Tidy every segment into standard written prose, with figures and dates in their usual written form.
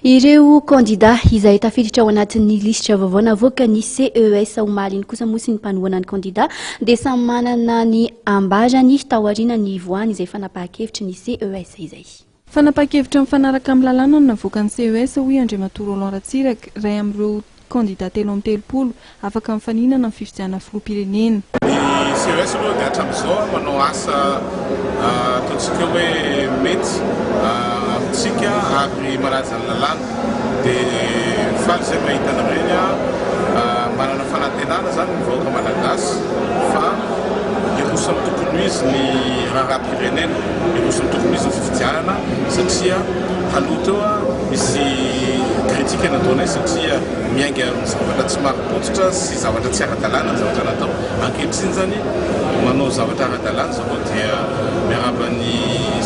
Ireo kandidà izay tafiditra ao anatin'ny lisitra vaovao navoakan'ny CES omaly kosa moa sy ny mpanohana ny kandidà dia samy manana ny ambarany taorian'ny nivoahan'ny izay fanapahan-kevitry ny CES izay. Fanapahan-kevitra mifanaraka amin'ny lalàna ny navoakan'ny CES hoy Andriamatoro Ratsiraka ray amin'ireo kandidà 3 afaka mifaninana amin'ny fifidianana filoham-pirenena. Ny CES aloha dia hatramin'izao manao asa ataontsika hoe mety amintsika ary malaza ny lalàna dia faly izay mahita anareny manana fanantenana zany ny vahoaka malagasy fa irosany tokony izy ny raharaham-pirenena, irosany tokony izy ny fifidianana satria haloha teo misy kritika nataonay satria miainga zavatra tsy mari-pototra sy zavatra tsy ara-dalàna ny zavatra natao. Ankehitriny zany manao zavatra ara-dalàna zao dia miarabany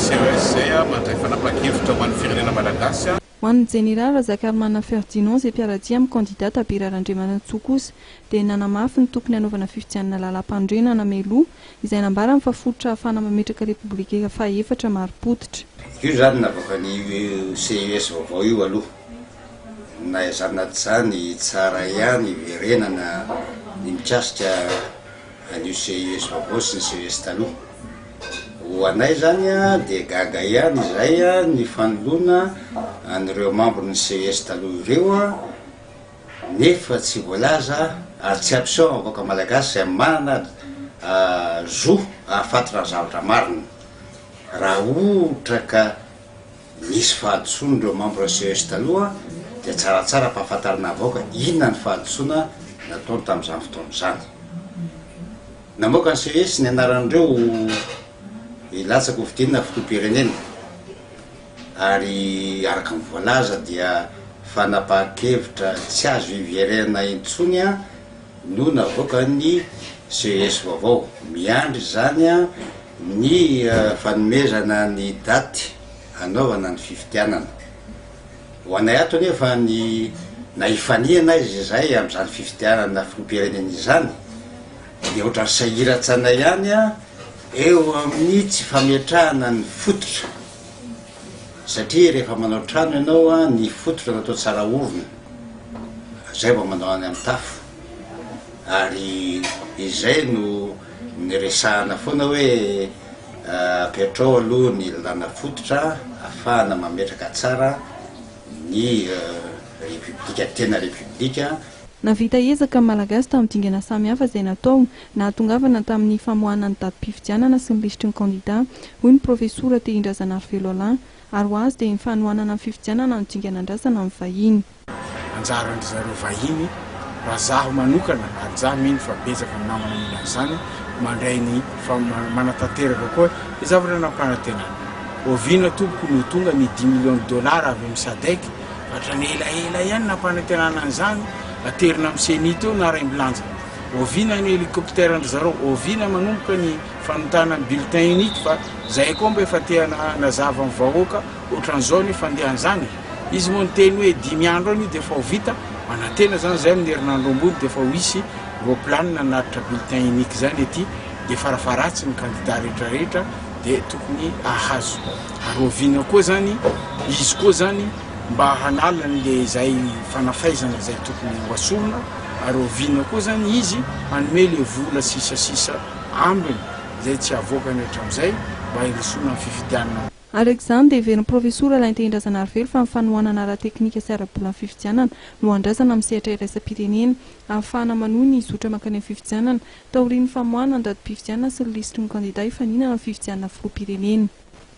CES zay mandray fanapahan-kevitra ho an'ny firenena malagasy. Ho an'ny Général manana fijeriny izay mpiaradia amin'ny kandidà Tabirarandriamanantsoa kosa dia nanamafy ny tokony hanaovana fifidianana lalam-pandrenana meloa izay nambara mifafototra ahafana mametraka repoblika faha-4 mari-potitra. Io zany navoakan'ny CES vaovao io aloha na zanaty zany tsara ihany verenana ny mikasika an'io CES vaovao sy ny CES taloha. Ho anay zany dia gaga ihany izay ny fanoloana an'ireo membre ny CES taloha ireo nefa tsy voalaza ary tsy absent avoaka malagasy izay manana zo ahafatotra zavatra marina. Raha ohatra ka misy fahadisoana ireo membre CES taloha dia tsaratsara mpahafantarina avoaka inona ny fahadisoana nataony tamin'izany fotoana izany. Namoaka ny CES ny anaran'ireo ilatsaka ho fidinina filoham-pirenena ary araka ny voalaza dia fanapahan-kevitra tsy azo iverenana intsony no navoaka ny CES vaovao. Miandry zany ny fanomezana ny daty hanaovana ny fifidianana. Ho anay ato nefa ny naifaniana izy izay amin'izany fifidianana filoham-pirenena izany dia ohatran'ny sahiratsanay ihany eo amin'ny tsy fametrahana ny fototra satria rehefa manao trano ianao ny fototra natao tsara orona zay vao manao any amin'ny tafo ary izay no niresahana foana hoe petrao aloha ny lalàna fototra ahafahana mametraka tsara ny repoblika tena repoblika. Navita ezaka malagasy tamin'ny dingana samihafa izay natao nahatongavana tamin'ny famoahana ny datim-pifidianana sy ny lisitry ny kandidà hoy ny profesora Teindrazana Arvelolin ary ho azy dia ny fanohanana ny fifidianana no dingana andrasana amin'ny vahiny. Anjaran'ny zareo vahiny raha zaho manokana ary zaho mino fa betsaka ny namana mila izany mandray ny manatanteraka koa ny zavatra nampanantenana. Oviana tompoko no tonga ny 10 millions de dollars avy amin'ny SADC hatrany elaela ihany nampanantenana an'izany aterina amin'ny CENI teo na ray milanja. Oviana ny hélicoptère andry zareo, oviana manomboka ny fanontana ny bulletin unique fa zay koa mba efa tehana nazava amin'ny vahoaka ohatran'izao ny fandehan'izany. Izy moa ny teny hoe 10 andro any dia efa ho vita manantena zany zay amin'ny herinandro ambony dia efa ho hisy vao planina nanatitra bulletin unique zany ety dia farafaratsy ny kandidà rehetrarehetra dia tokony ahazo. Ary oviana koa zany izy koa zany mba hanala n'le izay fanafaizana izay tokony ho asorona ary oviana koa zany izy manome le vola sisasisa ambiny izay tsy avoakany hatramin'izay mba hirisona amin'ny fifidianana. Araka dia heverin'ny profesora Teindrazana Arvelolin fa ny fanohanana ara-teknika sy ara-bola amin'ny fifidianana no andrasana amin'ny sehatra iraisam-pirenena ahafahana manohy ny zotra mankany amin'ny fifidianana taorian'ny famoahana ny datim-pifidianana sy ny lisitry ny kandidà hifaninana amin'ny fifidianana filoham-pirenena.